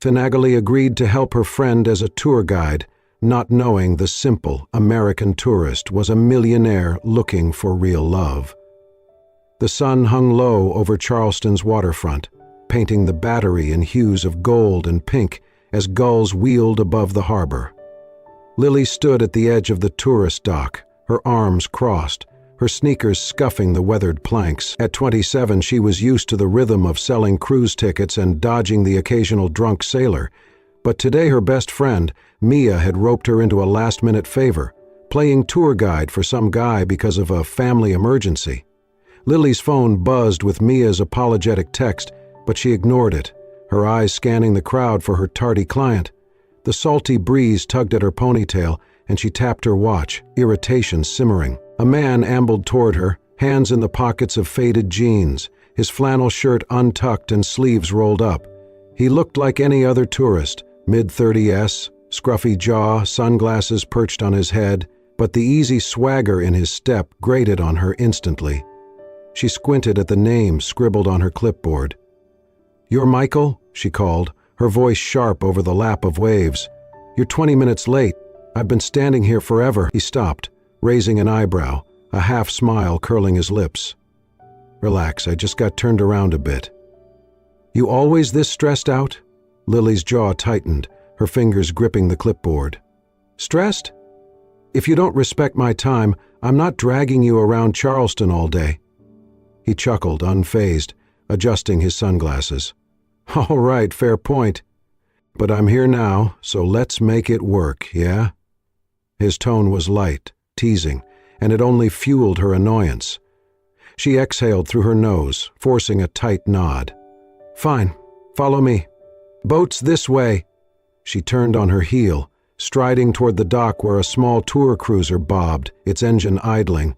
Finagly agreed to help her friend as a tour guide, not knowing the simple American tourist was a millionaire looking for real love. The sun hung low over Charleston's waterfront, painting the Battery in hues of gold and pink as gulls wheeled above the harbor. Lily stood at the edge of the tourist dock, her arms crossed, her sneakers scuffing the weathered planks. At 27, she was used to the rhythm of selling cruise tickets and dodging the occasional drunk sailor, but today her best friend, Mia, had roped her into a last-minute favor, playing tour guide for some guy because of a family emergency. Lily's phone buzzed with Mia's apologetic text, but she ignored it, her eyes scanning the crowd for her tardy client. The salty breeze tugged at her ponytail, and she tapped her watch, irritation simmering. A man ambled toward her, hands in the pockets of faded jeans, his flannel shirt untucked and sleeves rolled up. He looked like any other tourist, mid-30s, scruffy jaw, sunglasses perched on his head, but the easy swagger in his step grated on her instantly. She squinted at the name scribbled on her clipboard. "You're Michael?" she called, her voice sharp over the lap of waves. "You're 20 minutes late. I've been standing here forever." He stopped, raising an eyebrow, a half smile curling his lips. "Relax, I just got turned around a bit." "You always this stressed out?" Lily's jaw tightened, her fingers gripping the clipboard. "Stressed? If you don't respect my time, I'm not dragging you around Charleston all day." He chuckled, unfazed, adjusting his sunglasses. "All right, fair point. But I'm here now, so let's make it work, yeah?" His tone was light, teasing, and it only fueled her annoyance. She exhaled through her nose, forcing a tight nod. "Fine, follow me. Boat's this way." She turned on her heel, striding toward the dock where a small tour cruiser bobbed, its engine idling.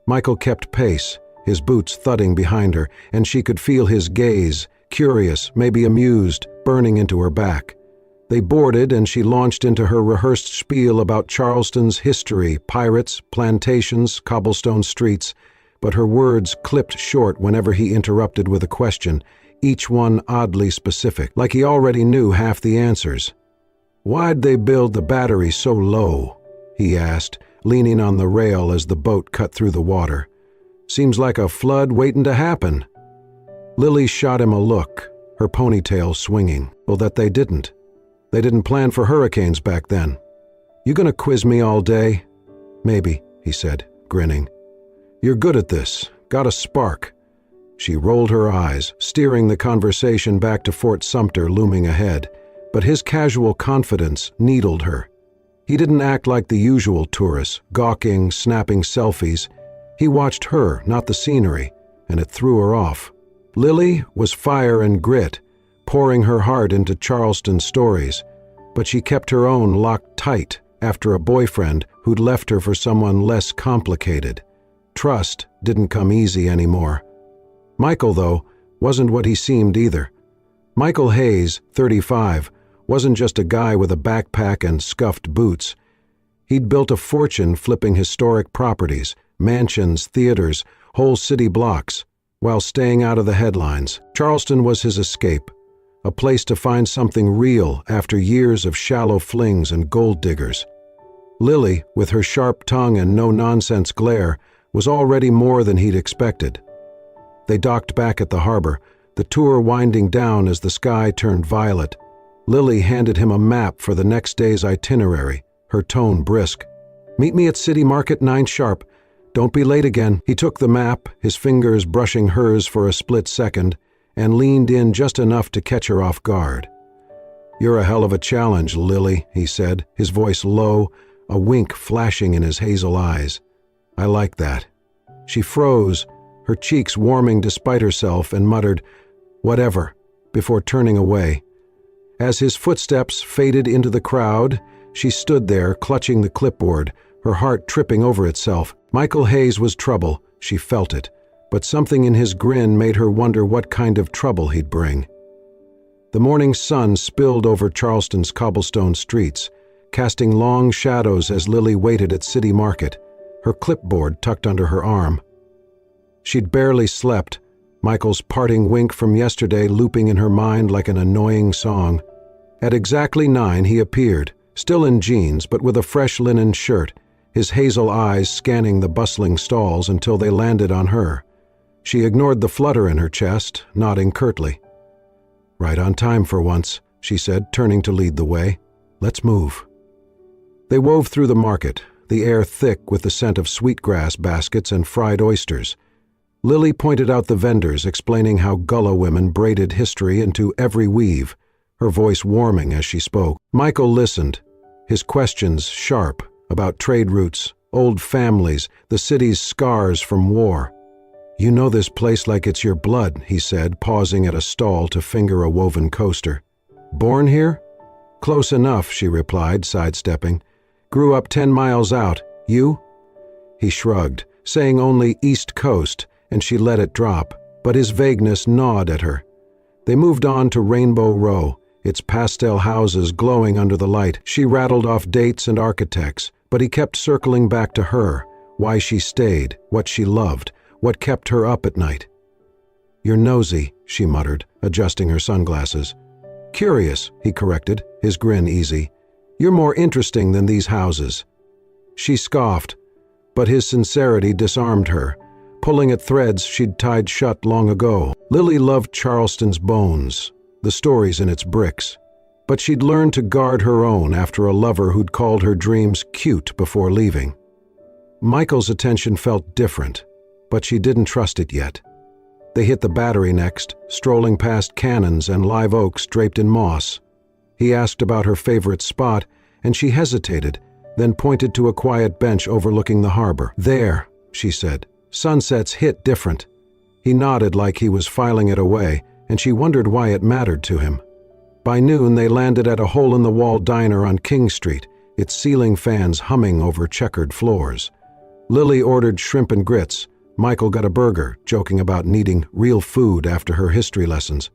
Michael kept pace, his boots thudding behind her, and she could feel his gaze, curious, maybe amused, burning into her back. They boarded, and she launched into her rehearsed spiel about Charleston's history, pirates, plantations, cobblestone streets, but her words clipped short whenever he interrupted with a question, each one oddly specific, like he already knew half the answers. "Why'd they build the Battery so low?" he asked, leaning on the rail as the boat cut through the water. "Seems like a flood waiting to happen." Lily shot him a look, her ponytail swinging. Well, that they didn't. They didn't plan for hurricanes back then. "You gonna quiz me all day?" "Maybe," he said, grinning. "You're good at this. Got a spark." She rolled her eyes, steering the conversation back to Fort Sumter looming ahead, but his casual confidence needled her. He didn't act like the usual tourists, gawking, snapping selfies. He watched her, not the scenery, and it threw her off. Lily was fire and grit, pouring her heart into Charleston stories, but she kept her own locked tight after a boyfriend who'd left her for someone less complicated. Trust didn't come easy anymore. Michael, though, wasn't what he seemed either. Michael Hayes, 35, wasn't just a guy with a backpack and scuffed boots. He'd built a fortune flipping historic properties, mansions, theaters, whole city blocks, while staying out of the headlines. Charleston was his escape, a place to find something real after years of shallow flings and gold diggers. Lily, with her sharp tongue and no-nonsense glare, was already more than he'd expected. They docked back at the harbor, the tour winding down as the sky turned violet. Lily handed him a map for the next day's itinerary, her tone brisk. "Meet me at City Market 9 sharp. Don't be late again." He took the map, his fingers brushing hers for a split second, and leaned in just enough to catch her off guard. "You're a hell of a challenge, Lily," he said, his voice low, a wink flashing in his hazel eyes. "I like that." She froze, her cheeks warming despite herself, and muttered, "Whatever," before turning away. As his footsteps faded into the crowd, she stood there, clutching the clipboard, her heart tripping over itself. Michael Hayes was trouble, she felt it, but something in his grin made her wonder what kind of trouble he'd bring. The morning sun spilled over Charleston's cobblestone streets, casting long shadows as Lily waited at City Market, her clipboard tucked under her arm. She'd barely slept, Michael's parting wink from yesterday looping in her mind like an annoying song. At exactly 9 he appeared, still in jeans but with a fresh linen shirt, his hazel eyes scanning the bustling stalls until they landed on her. She ignored the flutter in her chest, nodding curtly. "Right on time for once," she said, turning to lead the way. "Let's move." They wove through the market, the air thick with the scent of sweetgrass baskets and fried oysters. Lily pointed out the vendors, explaining how Gullah women braided history into every weave, her voice warming as she spoke. Michael listened, his questions sharp, about trade routes, old families, the city's scars from war. "You know this place like it's your blood," he said, pausing at a stall to finger a woven coaster. "Born here?" "Close enough," she replied, sidestepping. "Grew up 10 miles out. You?" He shrugged, saying only East Coast, and she let it drop, but his vagueness gnawed at her. They moved on to Rainbow Row, its pastel houses glowing under the light. She rattled off dates and architects, but he kept circling back to her, why she stayed, what she loved, what kept her up at night. "You're nosy," she muttered, adjusting her sunglasses. "Curious," he corrected, his grin easy. "You're more interesting than these houses." She scoffed, but his sincerity disarmed her, pulling at threads she'd tied shut long ago. Lily loved Charleston's bones, the stories in its bricks, but she'd learned to guard her own after a lover who'd called her dreams cute before leaving. Michael's attention felt different, but she didn't trust it yet. They hit the Battery next, strolling past cannons and live oaks draped in moss. He asked about her favorite spot, and she hesitated, then pointed to a quiet bench overlooking the harbor. "There," she said. "Sunsets hit different." He nodded like he was filing it away, and she wondered why it mattered to him. By noon they landed at a hole-in-the-wall diner on King Street, its ceiling fans humming over checkered floors. Lily ordered shrimp and grits. Michael got a burger, joking about needing real food after her history lessons.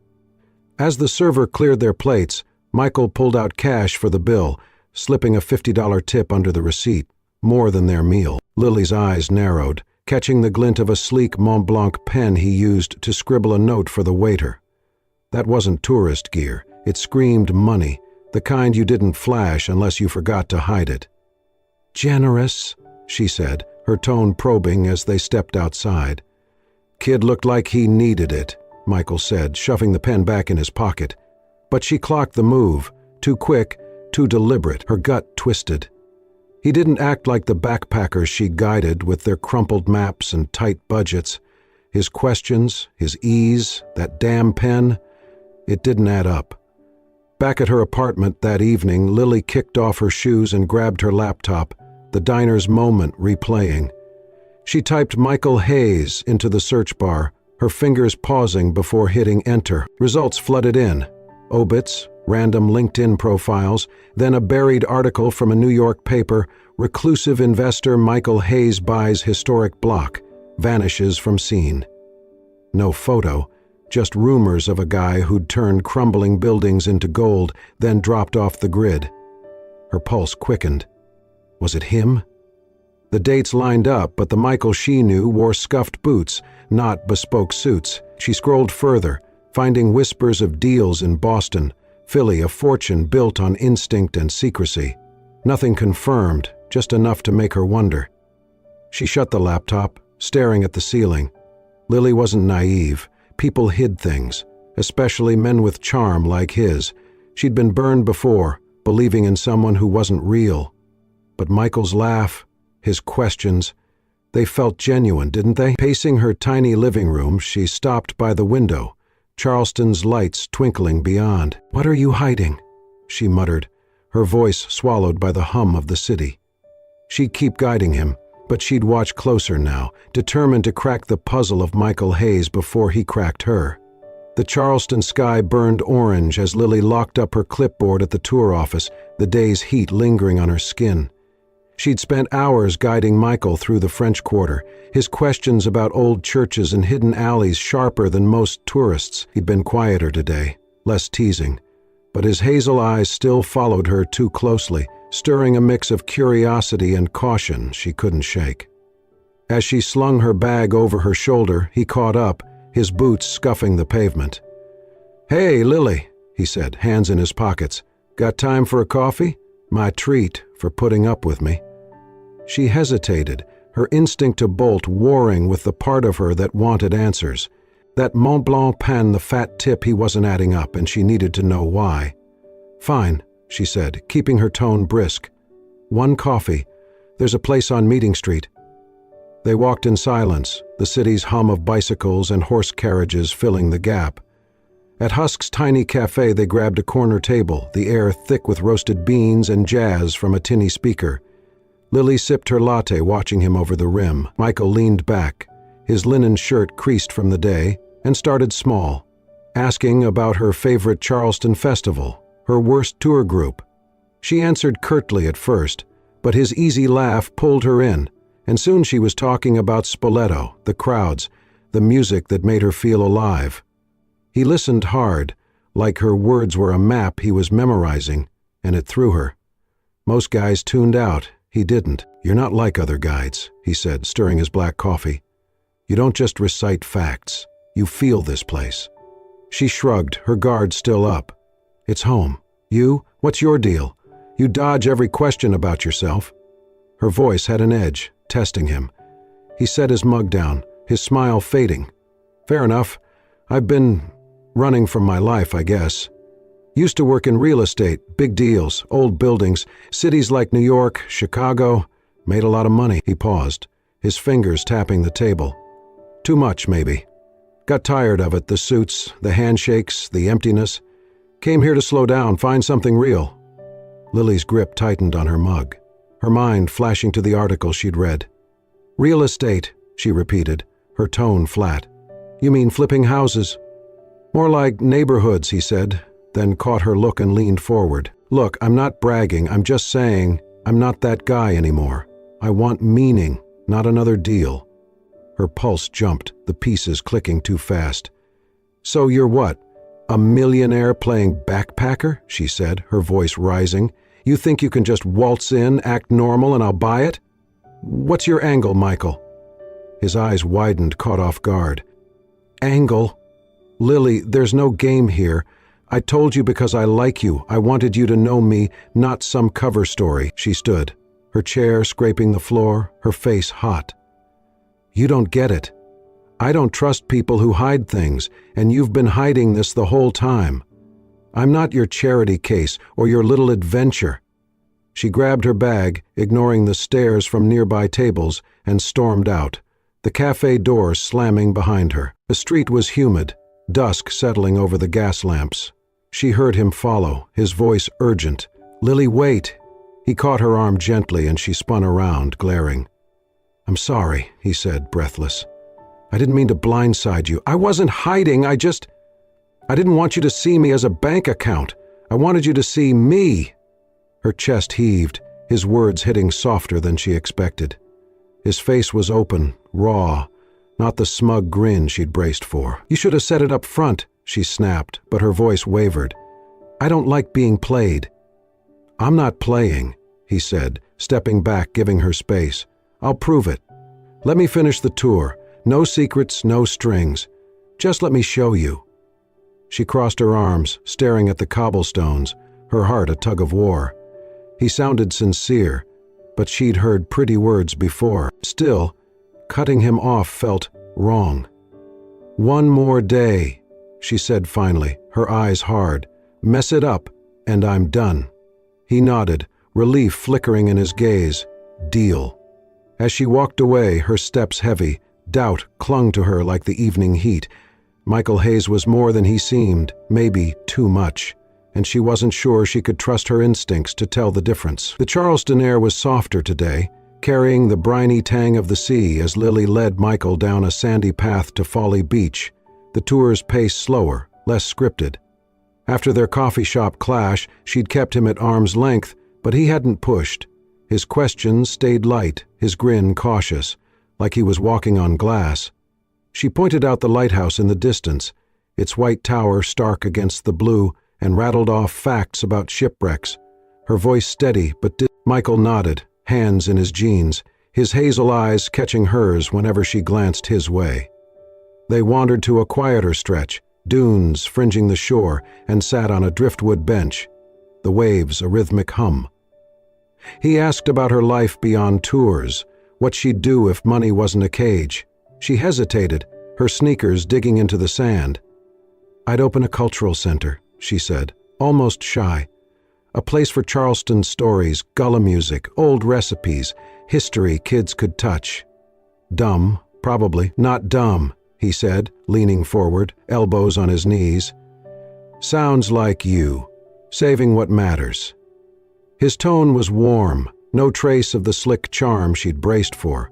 As the server cleared their plates, Michael pulled out cash for the bill, slipping a $50 tip under the receipt, more than their meal. Lily's eyes narrowed, catching the glint of a sleek Mont Blanc pen he used to scribble a note for the waiter. That wasn't tourist gear. It screamed money, the kind you didn't flash unless you forgot to hide it. "Generous," she said, her tone probing as they stepped outside. "Kid looked like he needed it," Michael said, shoving the pen back in his pocket. But she clocked the move, too quick, too deliberate, her gut twisted. He didn't act like the backpackers she guided with their crumpled maps and tight budgets. His questions, his ease, that damn pen, it didn't add up. Back at her apartment that evening, Lily kicked off her shoes and grabbed her laptop, the diner's moment replaying. She typed Michael Hayes into the search bar, her fingers pausing before hitting enter. Results flooded in. Obits, random LinkedIn profiles, then a buried article from a New York paper, reclusive investor Michael Hayes buys historic block, vanishes from scene. No photo, just rumors of a guy who'd turned crumbling buildings into gold, then dropped off the grid. Her pulse quickened. Was it him? The dates lined up, but the Michael she knew wore scuffed boots, not bespoke suits. She scrolled further, finding whispers of deals in Boston, Philly, a fortune built on instinct and secrecy. Nothing confirmed, just enough to make her wonder. She shut the laptop, staring at the ceiling. Lily wasn't naive. People hid things, especially men with charm like his. She'd been burned before, believing in someone who wasn't real. But Michael's laugh, his questions, they felt genuine, didn't they? Pacing her tiny living room, she stopped by the window, Charleston's lights twinkling beyond. "What are you hiding?" she muttered, her voice swallowed by the hum of the city. She'd keep guiding him, but she'd watch closer now, determined to crack the puzzle of Michael Hayes before he cracked her. The Charleston sky burned orange as Lily locked up her clipboard at the tour office, the day's heat lingering on her skin. She'd spent hours guiding Michael through the French Quarter, his questions about old churches and hidden alleys sharper than most tourists. He'd been quieter today, less teasing, but his hazel eyes still followed her too closely, stirring a mix of curiosity and caution she couldn't shake. As she slung her bag over her shoulder, he caught up, his boots scuffing the pavement. "Hey, Lily," he said, hands in his pockets. Got time for a coffee? My treat for putting up with me." She hesitated, her instinct to bolt warring with the part of her that wanted answers. That Mont Blanc pen, the fat tip, he wasn't adding up, and she needed to know why. "Fine," she said, keeping her tone brisk. "One coffee. There's a place on Meeting Street." They walked in silence, the city's hum of bicycles and horse carriages filling the gap. At Husk's tiny cafe they grabbed a corner table, the air thick with roasted beans and jazz from a tinny speaker. Lily sipped her latte, watching him over the rim. Michael leaned back, his linen shirt creased from the day, and started small, asking about her favorite Charleston festival, her worst tour group. She answered curtly at first, but his easy laugh pulled her in, and soon she was talking about Spoleto, the crowds, the music that made her feel alive. He listened hard, like her words were a map he was memorizing, and it threw her. Most guys tuned out. He didn't. "You're not like other guides," he said, stirring his black coffee. "You don't just recite facts. You feel this place." She shrugged, her guard still up. "It's home. You? What's your deal? You dodge every question about yourself." Her voice had an edge, testing him. He set his mug down, his smile fading. "Fair enough. I've been running from my life, I guess. Used to work in real estate, big deals, old buildings, cities like New York, Chicago. Made a lot of money." He paused, his fingers tapping the table. "Too much, maybe. Got tired of it, the suits, the handshakes, the emptiness. Came here to slow down, find something real." Lily's grip tightened on her mug, her mind flashing to the article she'd read. "Real estate," she repeated, her tone flat. "You mean flipping houses?" "More like neighborhoods," he said, then caught her look and leaned forward. "Look, I'm not bragging, I'm just saying I'm not that guy anymore. I want meaning, not another deal." Her pulse jumped, the pieces clicking too fast. "So you're what? A millionaire playing backpacker?" she said, her voice rising. "You think you can just waltz in, act normal, and I'll buy it? What's your angle, Michael?" His eyes widened, caught off guard. "Angle? Lily, there's no game here. I told you because I like you. I wanted you to know me, not some cover story." She stood, her chair scraping the floor, her face hot. "You don't get it. I don't trust people who hide things, and you've been hiding this the whole time. I'm not your charity case or your little adventure." She grabbed her bag, ignoring the stares from nearby tables, and stormed out, the cafe door slamming behind her. The street was humid, dusk settling over the gas lamps. She heard him follow, his voice urgent. "Lily, wait!" He caught her arm gently and she spun around, glaring. "I'm sorry," he said, breathless. "I didn't mean to blindside you. I wasn't hiding, I didn't want you to see me as a bank account. I wanted you to see me." Her chest heaved, his words hitting softer than she expected. His face was open, raw, not the smug grin she'd braced for. "You should have said it up front," she snapped, but her voice wavered. "I don't like being played." "I'm not playing," he said, stepping back, giving her space. "I'll prove it. Let me finish the tour. No secrets, no strings. Just let me show you." She crossed her arms, staring at the cobblestones, her heart a tug of war. He sounded sincere, but she'd heard pretty words before. Still, cutting him off felt wrong. "One more day," she said finally, her eyes hard. "Mess it up, and I'm done." He nodded, relief flickering in his gaze. Deal. As she walked away, her steps heavy, doubt clung to her like the evening heat. Michael Hayes was more than he seemed, maybe too much, and she wasn't sure she could trust her instincts to tell the difference. The Charleston air was softer today, carrying the briny tang of the sea as Lily led Michael down a sandy path to Folly Beach, the tour's pace slower, less scripted. After their coffee shop clash, she'd kept him at arm's length, but he hadn't pushed. His questions stayed light, his grin cautious, like he was walking on glass. She pointed out the lighthouse in the distance, its white tower stark against the blue, and rattled off facts about shipwrecks. Her voice steady, but Michael nodded, hands in his jeans, his hazel eyes catching hers whenever she glanced his way. They wandered to a quieter stretch, dunes fringing the shore, and sat on a driftwood bench. the waves a rhythmic hum. He asked about her life beyond tours, what she'd do if money wasn't a cage. She hesitated, her sneakers digging into the sand. "I'd open a cultural center," she said, almost shy. "A place for Charleston stories, gullah music, old recipes, history kids could touch." "Dumb, probably." "Not dumb," he said, leaning forward, elbows on his knees. "Sounds like you, saving what matters." His tone was warm, no trace of the slick charm she'd braced for.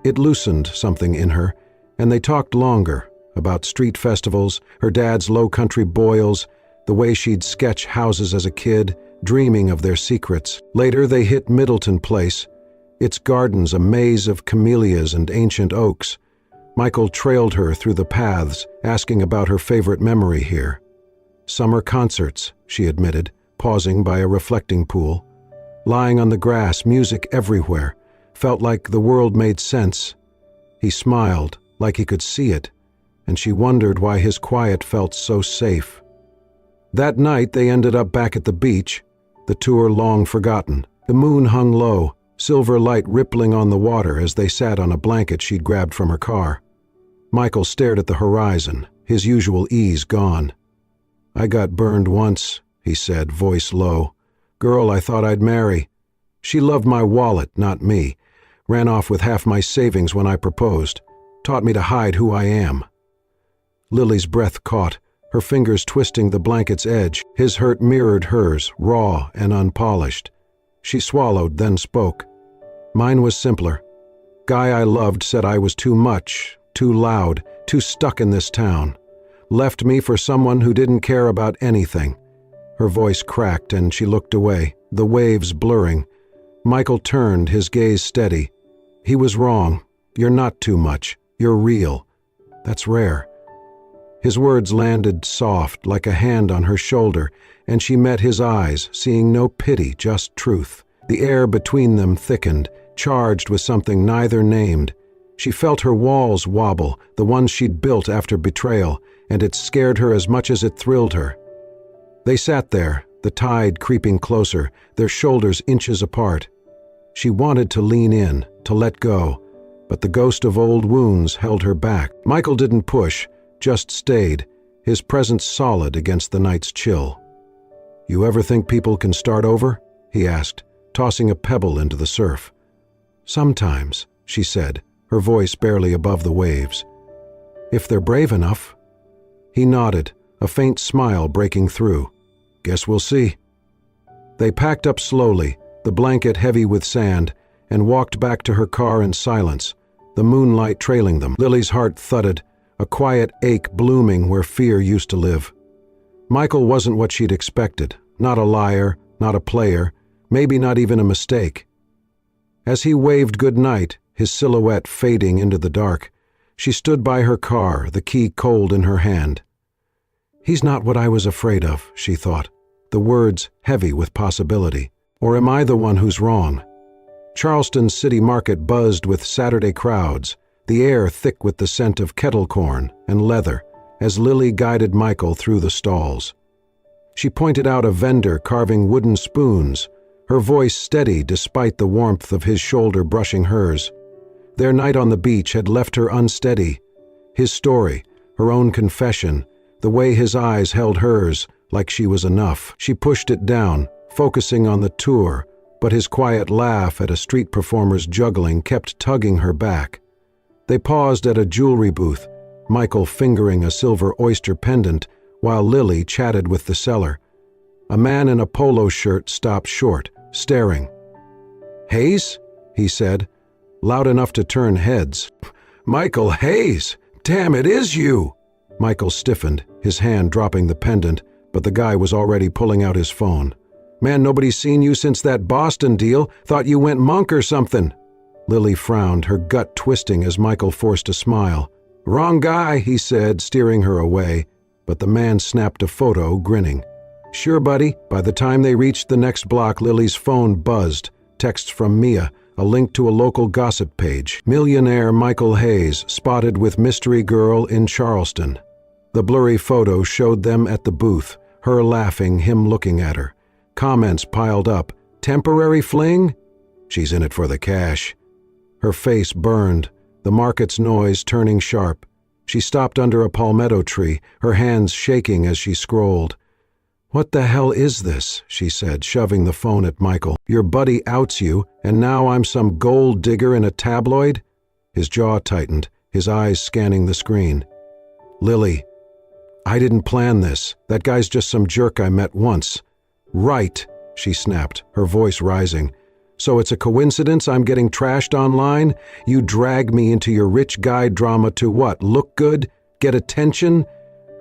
It loosened something in her, and they talked longer, about street festivals, her dad's low-country boils, the way she'd sketch houses as a kid, dreaming of their secrets. Later they hit Middleton Place, its gardens a maze of camellias and ancient oaks. Michael trailed her through the paths, asking about her favorite memory here. "Summer concerts," she admitted, pausing by a reflecting pool. Lying on the grass, music everywhere, felt like the world made sense. He smiled, like he could see it, and she wondered why his quiet felt so safe. That night they ended up back at the beach, the tour long forgotten. The moon hung low, silver light rippling on the water as they sat on a blanket she'd grabbed from her car. Michael stared at the horizon, his usual ease gone. "I got burned once," he said, voice low. "Girl I thought I'd marry. She loved my wallet, not me. Ran off with half my savings when I proposed. Taught me to hide who I am." Lily's breath caught, her fingers twisting the blanket's edge. His hurt mirrored hers, raw and unpolished. She swallowed, then spoke. "Mine was simpler. Guy I loved said I was too much, too loud, too stuck in this town. Left me for someone who didn't care about anything." Her voice cracked and she looked away, the waves blurring. Michael turned, his gaze steady. "He was wrong. You're not too much. You're real. That's rare." His words landed soft, like a hand on her shoulder, and she met his eyes, seeing no pity, just truth. The air between them thickened, charged with something neither named. She felt her walls wobble, the ones she'd built after betrayal, and it scared her as much as it thrilled her. They sat there, the tide creeping closer, their shoulders inches apart. She wanted to lean in, to let go, but the ghost of old wounds held her back. Michael didn't push, just stayed, his presence solid against the night's chill. "You ever think people can start over?" he asked, tossing a pebble into the surf. "Sometimes," she said, her voice barely above the waves. "If they're brave enough." He nodded, a faint smile breaking through. "Guess we'll see." They packed up slowly, the blanket heavy with sand, and walked back to her car in silence, the moonlight trailing them. Lily's heart thudded, a quiet ache blooming where fear used to live. Michael wasn't what she'd expected, not a liar, not a player, maybe not even a mistake. As he waved goodnight, his silhouette fading into the dark, she stood by her car, the key cold in her hand. "He's not what I was afraid of," she thought, the words heavy with possibility. Or am I the one who's wrong? Charleston's city market buzzed with Saturday crowds, the air thick with the scent of kettle corn and leather, as Lily guided Michael through the stalls. She pointed out a vendor carving wooden spoons, her voice steady despite the warmth of his shoulder brushing hers. Their night on the beach had left her unsteady. His story, her own confession, the way his eyes held hers, like she was enough. She pushed it down, focusing on the tour, but his quiet laugh at a street performer's juggling kept tugging her back. They paused at a jewelry booth, Michael fingering a silver oyster pendant while Lily chatted with the seller. A man in a polo shirt stopped short, staring. "Hayes?" he said, loud enough to turn heads. "Michael Hayes! Damn, it is you!" Michael stiffened, his hand dropping the pendant, but the guy was already pulling out his phone. "Man, nobody's seen you since that Boston deal. Thought you went monk or something." Lily frowned, her gut twisting as Michael forced a smile. "Wrong guy," he said, steering her away, but the man snapped a photo, grinning. "Sure, buddy." By the time they reached the next block, Lily's phone buzzed. Texts from Mia, a link to a local gossip page. Millionaire Michael Hayes spotted with mystery girl in Charleston. The blurry photo showed them at the booth, her laughing, him looking at her. Comments piled up. Temporary fling? She's in it for the cash. Her face burned, the market's noise turning sharp. She stopped under a palmetto tree, her hands shaking as she scrolled. "What the hell is this?" she said, shoving the phone at Michael. "Your buddy outs you, and now I'm some gold digger in a tabloid?" His jaw tightened, his eyes scanning the screen. "Lily, I didn't plan this. That guy's just some jerk I met once." "Right," she snapped, her voice rising. "So it's a coincidence I'm getting trashed online? You drag me into your rich guy drama to what, look good? Get attention?"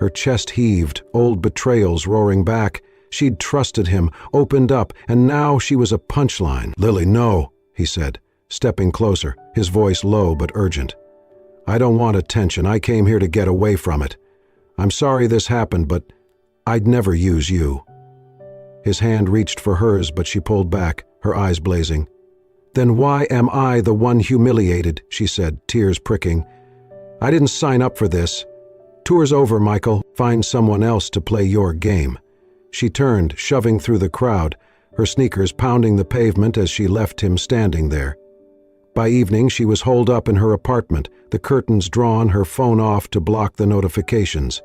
Her chest heaved, old betrayals roaring back. She'd trusted him, opened up, and now she was a punchline. "Lily, no," he said, stepping closer, his voice low but urgent. "I don't want attention. I came here to get away from it. I'm sorry this happened, but I'd never use you." His hand reached for hers, but she pulled back, her eyes blazing. "Then why am I the one humiliated?" she said, tears pricking. "I didn't sign up for this. Tour's over, Michael. Find someone else to play your game." She turned, shoving through the crowd, her sneakers pounding the pavement as she left him standing there. By evening, she was holed up in her apartment, the curtains drawn, her phone off to block the notifications.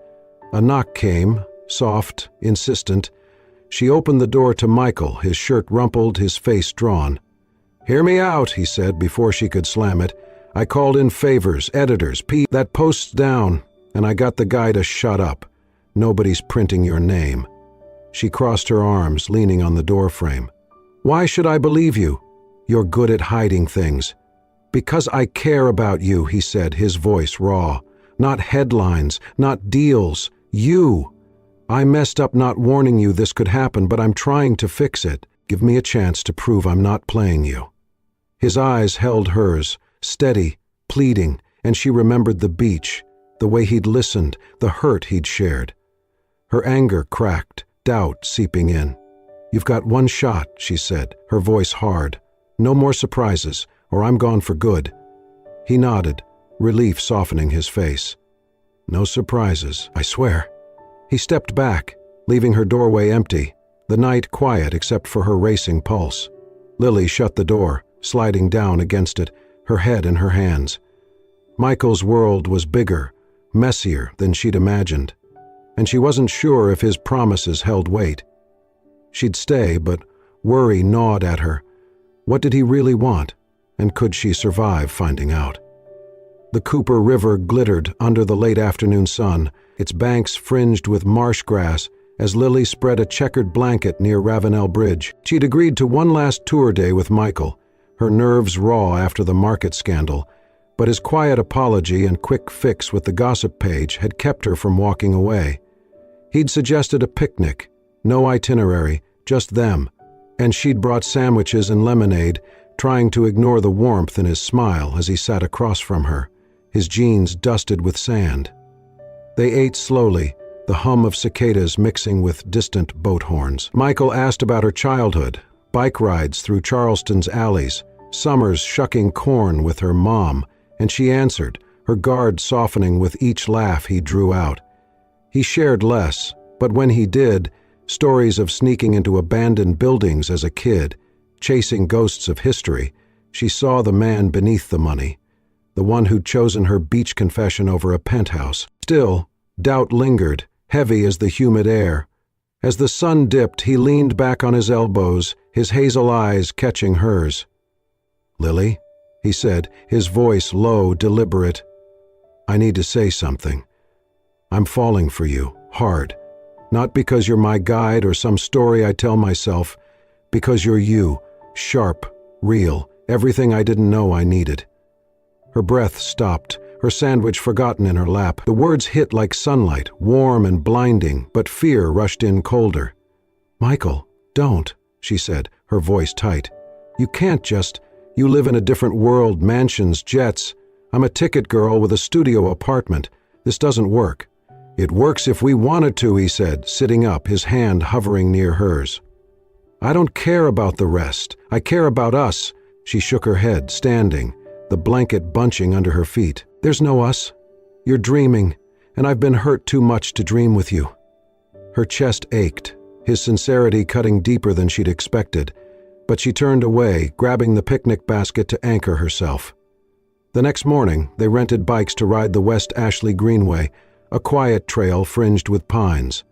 A knock came, soft, insistent. She opened the door to Michael, his shirt rumpled, his face drawn. "Hear me out," he said before she could slam it. "I called in favors, editors, that post's down, and I got the guy to shut up. Nobody's printing your name." She crossed her arms, leaning on the doorframe. "Why should I believe you? You're good at hiding things." "Because I care about you," he said, his voice raw. "Not headlines, not deals. You. I messed up not warning you this could happen, but I'm trying to fix it. Give me a chance to prove I'm not playing you." His eyes held hers, steady, pleading, and she remembered the beach, the way he'd listened, the hurt he'd shared. Her anger cracked, doubt seeping in. "You've got one shot," she said, her voice hard. "No more surprises, or I'm gone for good." He nodded, relief softening his face. "No surprises, I swear." He stepped back, leaving her doorway empty, the night quiet except for her racing pulse. Lily shut the door, sliding down against it, her head in her hands. Michael's world was bigger, messier than she'd imagined, and she wasn't sure if his promises held weight. She'd stay, but worry gnawed at her. What did he really want, and could she survive finding out? The Cooper River glittered under the late afternoon sun, its banks fringed with marsh grass, as Lily spread a checkered blanket near Ravenel Bridge. She'd agreed to one last tour day with Michael, her nerves raw after the market scandal, but his quiet apology and quick fix with the gossip page had kept her from walking away. He'd suggested a picnic, no itinerary, just them, and she'd brought sandwiches and lemonade, trying to ignore the warmth in his smile as he sat across from her, his jeans dusted with sand. They ate slowly, the hum of cicadas mixing with distant boat horns. Michael asked about her childhood, bike rides through Charleston's alleys, summers shucking corn with her mom, and she answered, her guard softening with each laugh he drew out. He shared less, but when he did, stories of sneaking into abandoned buildings as a kid, chasing ghosts of history, she saw the man beneath the money, the one who'd chosen her beach confession over a penthouse. Still, doubt lingered, heavy as the humid air. As the sun dipped, he leaned back on his elbows, his hazel eyes catching hers. "Lily," he said, his voice low, deliberate. "I need to say something. I'm falling for you, hard. Not because you're my guide or some story I tell myself, because you're you, sharp, real, everything I didn't know I needed." Her breath stopped, her sandwich forgotten in her lap. The words hit like sunlight, warm and blinding, but fear rushed in colder. "Michael, don't," she said, her voice tight. "You can't just. You live in a different world, mansions, jets. I'm a ticket girl with a studio apartment. This doesn't work." "It works if we wanted to," he said, sitting up, his hand hovering near hers. "I don't care about the rest. I care about us." She shook her head, standing, the blanket bunching under her feet. "There's no us. You're dreaming, and I've been hurt too much to dream with you." Her chest ached, his sincerity cutting deeper than she'd expected, but she turned away, grabbing the picnic basket to anchor herself. The next morning, they rented bikes to ride the West Ashley Greenway, a quiet trail fringed with pines.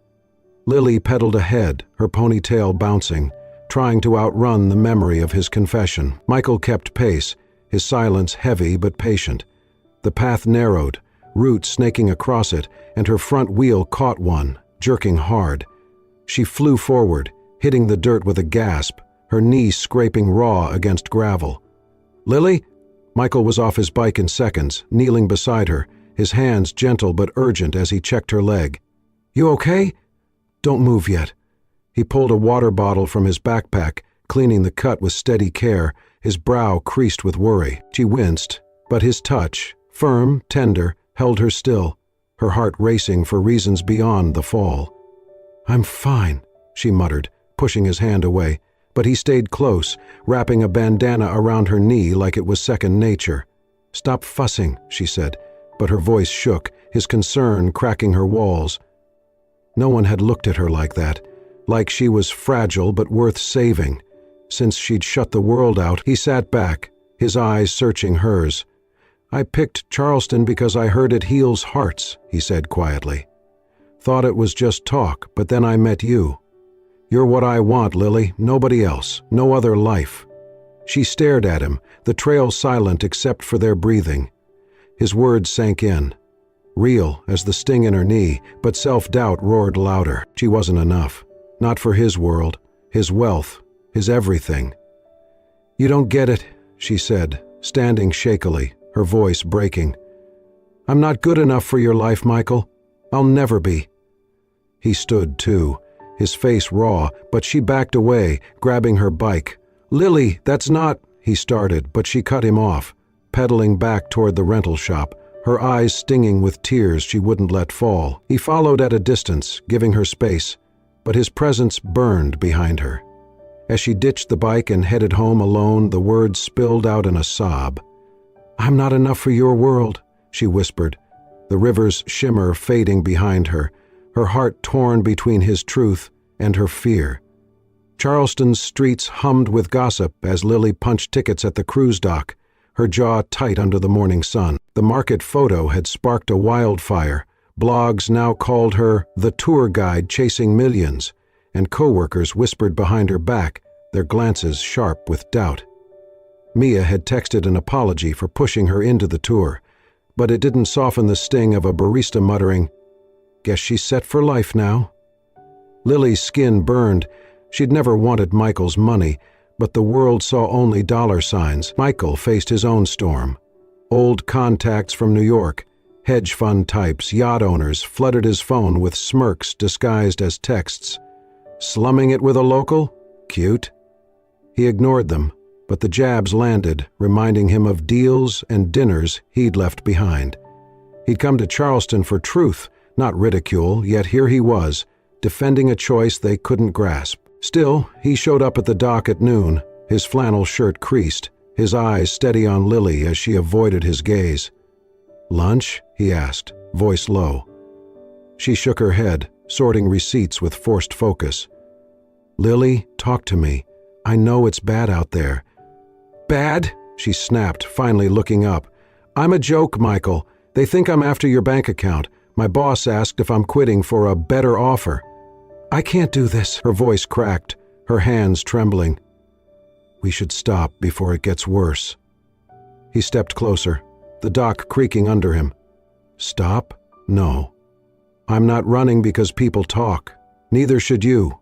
Lily pedaled ahead, her ponytail bouncing, trying to outrun the memory of his confession. Michael kept pace, his silence heavy but patient. The path narrowed, roots snaking across it, and her front wheel caught one, jerking hard. She flew forward, hitting the dirt with a gasp, her knee scraping raw against gravel. "Lily?" Michael was off his bike in seconds, kneeling beside her, his hands gentle but urgent as he checked her leg. "You okay? Don't move yet." He pulled a water bottle from his backpack, cleaning the cut with steady care, his brow creased with worry. She winced, but his touch, firm, tender, held her still, her heart racing for reasons beyond the fall. "I'm fine," she muttered, pushing his hand away, but he stayed close, wrapping a bandana around her knee like it was second nature. "Stop fussing," she said, but her voice shook, his concern cracking her walls. No one had looked at her like that, like she was fragile but worth saving. Since she'd shut the world out, he sat back, his eyes searching hers. "I picked Charleston because I heard it heals hearts," he said quietly. "Thought it was just talk, but then I met you. You're what I want, Lily, nobody else, no other life." She stared at him, the trail silent except for their breathing. His words sank in, real as the sting in her knee, but self-doubt roared louder. She wasn't enough. Not for his world, his wealth, his everything. "You don't get it," she said, standing shakily, her voice breaking. "I'm not good enough for your life, Michael. I'll never be." He stood too, his face raw, but she backed away, grabbing her bike. "Lily, that's not—" he started, but she cut him off, pedaling back toward the rental shop, her eyes stinging with tears she wouldn't let fall. He followed at a distance, giving her space, but his presence burned behind her. As she ditched the bike and headed home alone, the words spilled out in a sob. "I'm not enough for your world," she whispered, the river's shimmer fading behind her, her heart torn between his truth and her fear. Charleston's streets hummed with gossip as Lily punched tickets at the cruise dock, her jaw tight under the morning sun. The market photo had sparked a wildfire. Blogs now called her the tour guide chasing millions, and coworkers whispered behind her back, their glances sharp with doubt. Mia had texted an apology for pushing her into the tour, but it didn't soften the sting of a barista muttering, "Guess she's set for life now." Lily's skin burned. She'd never wanted Michael's money, but the world saw only dollar signs. Michael faced his own storm. Old contacts from New York, hedge fund types, yacht owners flooded his phone with smirks disguised as texts. Slumming it with a local? Cute. He ignored them, but the jabs landed, reminding him of deals and dinners he'd left behind. He'd come to Charleston for truth, not ridicule, yet here he was, defending a choice they couldn't grasp. Still, he showed up at the dock at noon, his flannel shirt creased, his eyes steady on Lily as she avoided his gaze. "Lunch?" he asked, voice low. She shook her head, sorting receipts with forced focus. "Lily, talk to me. I know it's bad out there." "Bad?" she snapped, finally looking up. "I'm a joke, Michael. They think I'm after your bank account. My boss asked if I'm quitting for a better offer." "I can't do this," her voice cracked, her hands trembling. "We should stop before it gets worse." He stepped closer, the dock creaking under him. "Stop? No. I'm not running because people talk. Neither should you."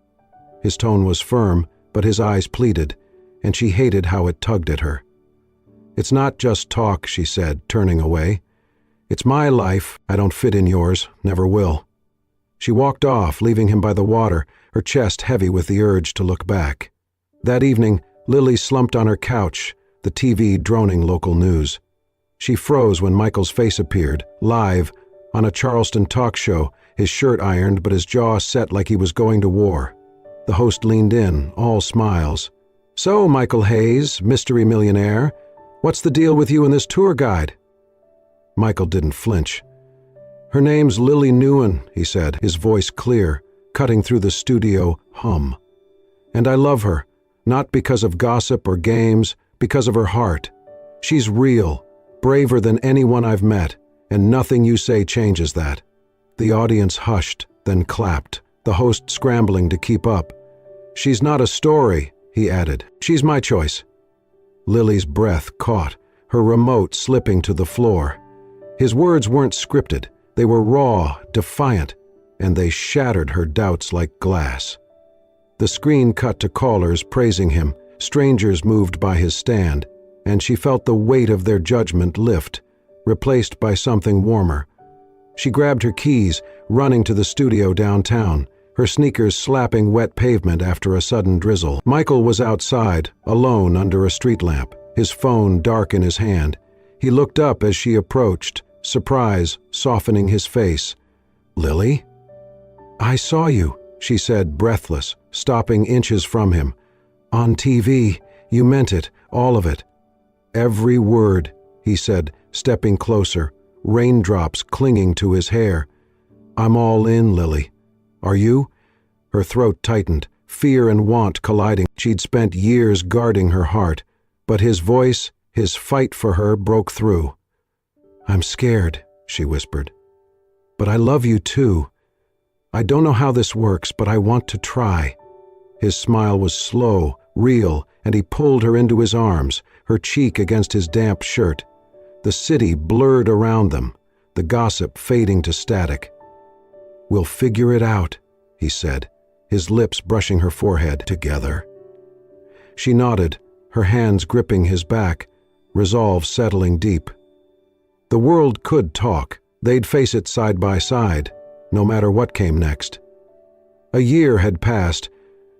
His tone was firm, but his eyes pleaded, and she hated how it tugged at her. "It's not just talk," she said, turning away. "It's my life. I don't fit in yours, never will." She walked off, leaving him by the water, her chest heavy with the urge to look back. That evening, Lily slumped on her couch, the TV droning local news. She froze when Michael's face appeared, live, on a Charleston talk show, his shirt ironed but his jaw set like he was going to war. The host leaned in, all smiles. "So, Michael Hayes, mystery millionaire, what's the deal with you and this tour guide?" Michael didn't flinch. "Her name's Lily Newen," he said, his voice clear, cutting through the studio hum. And I love her, not because of gossip or games, because of her heart. She's real, braver than anyone I've met, and nothing you say changes that." The audience hushed, then clapped, the host scrambling to keep up. "She's not a story," he added. "She's my choice." Lily's breath caught, her remote slipping to the floor. His words weren't scripted. They were raw, defiant, and they shattered her doubts like glass. The screen cut to callers praising him, strangers moved by his stand, and she felt the weight of their judgment lift, replaced by something warmer. She grabbed her keys, running to the studio downtown, her sneakers slapping wet pavement after a sudden drizzle. Michael was outside, alone under a street lamp, his phone dark in his hand. He looked up as she approached, surprise softening his face. "Lily?" "I saw you," she said, breathless, stopping inches from him. "On TV. You meant it, all of it." "Every word," he said, stepping closer, raindrops clinging to his hair. "I'm all in, Lily. Are you?" Her throat tightened, fear and want colliding. She'd spent years guarding her heart, but his voice, his fight for her, broke through. "I'm scared," she whispered. "But I love you too. I don't know how this works, but I want to try." His smile was slow, real, and he pulled her into his arms, her cheek against his damp shirt. The city blurred around them, the gossip fading to static. "We'll figure it out," he said, his lips brushing her forehead together. She nodded, her hands gripping his back, resolve settling deep. The world could talk. They'd face it side by side, no matter what came next. A year had passed,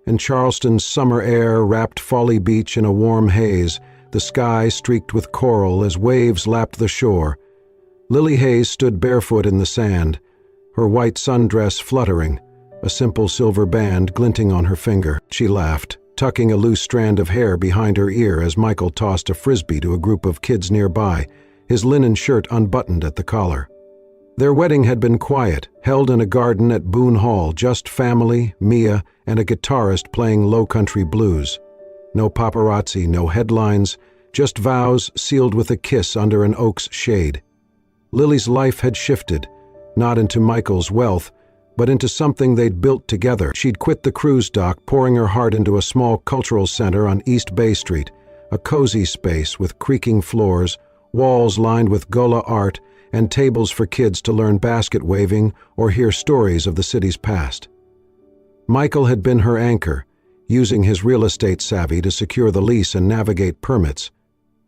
and Charleston's summer air wrapped Folly Beach in a warm haze, the sky streaked with coral as waves lapped the shore. Lily Hayes stood barefoot in the sand, her white sundress fluttering, a simple silver band glinting on her finger. She laughed, tucking a loose strand of hair behind her ear as Michael tossed a frisbee to a group of kids nearby, his linen shirt unbuttoned at the collar. Their wedding had been quiet, held in a garden at Boone Hall, just family, Mia, and a guitarist playing low-country blues. No paparazzi, no headlines, just vows sealed with a kiss under an oak's shade. Lily's life had shifted, not into Michael's wealth, but into something they'd built together. She'd quit the cruise dock, pouring her heart into a small cultural center on East Bay Street, a cozy space with creaking floors, walls lined with Gullah art, and tables for kids to learn basket waving or hear stories of the city's past. Michael had been her anchor, using his real estate savvy to secure the lease and navigate permits.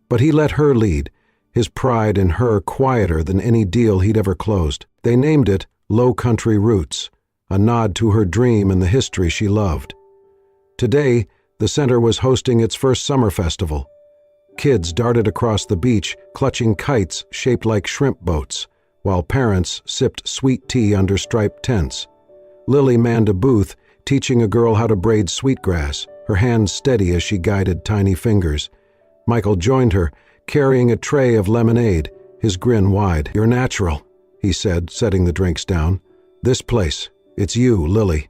But he let her lead, his pride in her quieter than any deal he'd ever closed. They named it Low Country Roots, a nod to her dream and the history she loved. Today, the center was hosting its first summer festival. Kids darted across the beach, clutching kites shaped like shrimp boats, while parents sipped sweet tea under striped tents. Lily manned a booth, teaching a girl how to braid sweetgrass, her hands steady as she guided tiny fingers. Michael joined her, carrying a tray of lemonade, his grin wide. "You're natural," he said, setting the drinks down. "This place, it's you, Lily."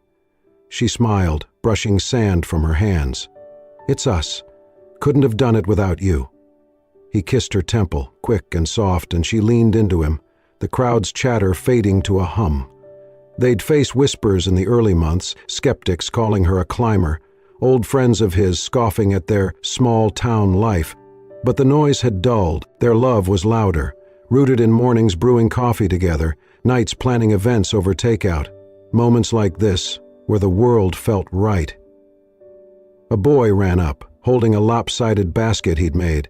She smiled, brushing sand from her hands. "It's us. Couldn't have done it without you." He kissed her temple, quick and soft, and she leaned into him, the crowd's chatter fading to a hum. They'd face whispers in the early months, skeptics calling her a climber, old friends of his scoffing at their small-town life. But the noise had dulled, their love was louder, rooted in mornings brewing coffee together, nights planning events over takeout, moments like this, where the world felt right. A boy ran up, holding a lopsided basket he'd made.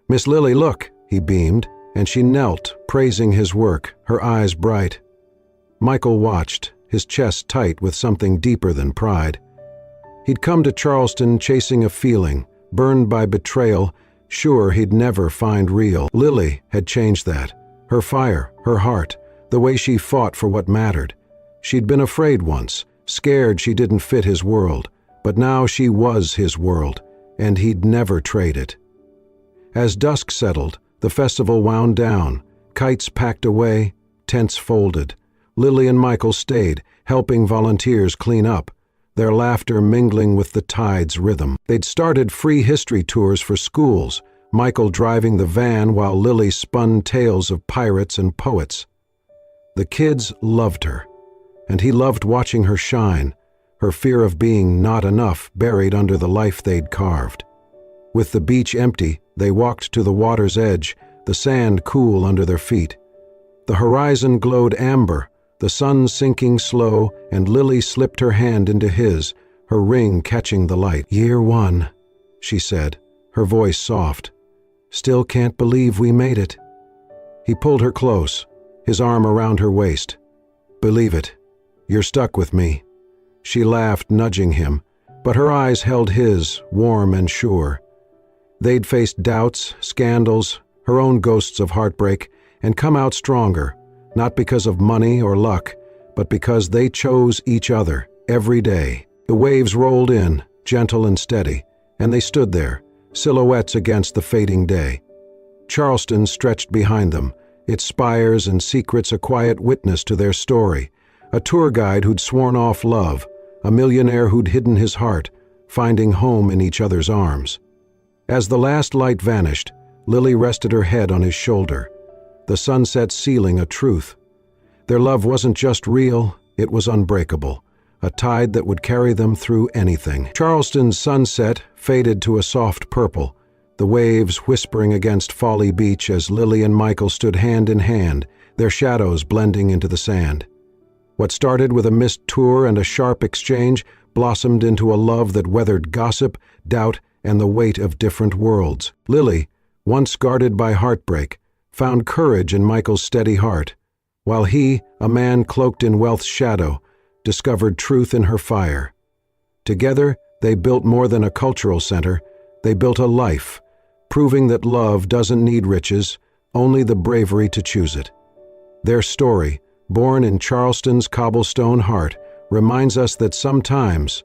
"Miss Lily, look," he beamed, and she knelt, praising his work, her eyes bright. Michael watched, his chest tight with something deeper than pride. He'd come to Charleston chasing a feeling, burned by betrayal, sure he'd never find real. Lily had changed that. Her fire, her heart, the way she fought for what mattered. She'd been afraid once, scared she didn't fit his world, but now she was his world, and he'd never trade it. As dusk settled, the festival wound down, kites packed away, tents folded. Lily and Michael stayed, helping volunteers clean up, their laughter mingling with the tide's rhythm. They'd started free history tours for schools, Michael driving the van while Lily spun tales of pirates and poets. The kids loved her, and he loved watching her shine, her fear of being not enough buried under the life they'd carved. With the beach empty, they walked to the water's edge, the sand cool under their feet. The horizon glowed amber, the sun sinking slow, and Lily slipped her hand into his, her ring catching the light. "Year 1, she said, her voice soft. "Still can't believe we made it." He pulled her close, his arm around her waist. "Believe it. You're stuck with me." She laughed, nudging him, but her eyes held his, warm and sure. They'd faced doubts, scandals, her own ghosts of heartbreak, and come out stronger, not because of money or luck, but because they chose each other every day. The waves rolled in, gentle and steady, and they stood there, silhouettes against the fading day. Charleston stretched behind them, its spires and secrets a quiet witness to their story, a tour guide who'd sworn off love, a millionaire who'd hidden his heart, finding home in each other's arms. As the last light vanished, Lily rested her head on his shoulder, the sunset sealing a truth. Their love wasn't just real, it was unbreakable, a tide that would carry them through anything. Charleston's sunset faded to a soft purple, the waves whispering against Folly Beach as Lily and Michael stood hand in hand, their shadows blending into the sand. What started with a missed tour and a sharp exchange blossomed into a love that weathered gossip, doubt, and the weight of different worlds. Lily, once guarded by heartbreak, found courage in Michael's steady heart, while he, a man cloaked in wealth's shadow, discovered truth in her fire. Together, they built more than a cultural center, they built a life, proving that love doesn't need riches, only the bravery to choose it. Their story, born in Charleston's cobblestone heart, reminds us that sometimes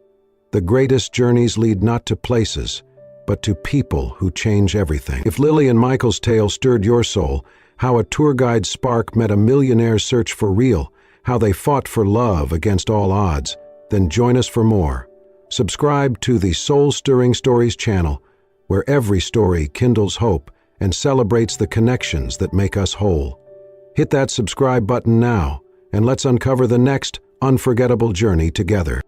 the greatest journeys lead not to places, but to people who change everything. If Lily and Michael's tale stirred your soul, how a tour guide's spark met a millionaire's search for real, how they fought for love against all odds, then join us for more. Subscribe to the Soul-Stirring Stories channel, where every story kindles hope and celebrates the connections that make us whole. Hit that subscribe button now, and let's uncover the next unforgettable journey together.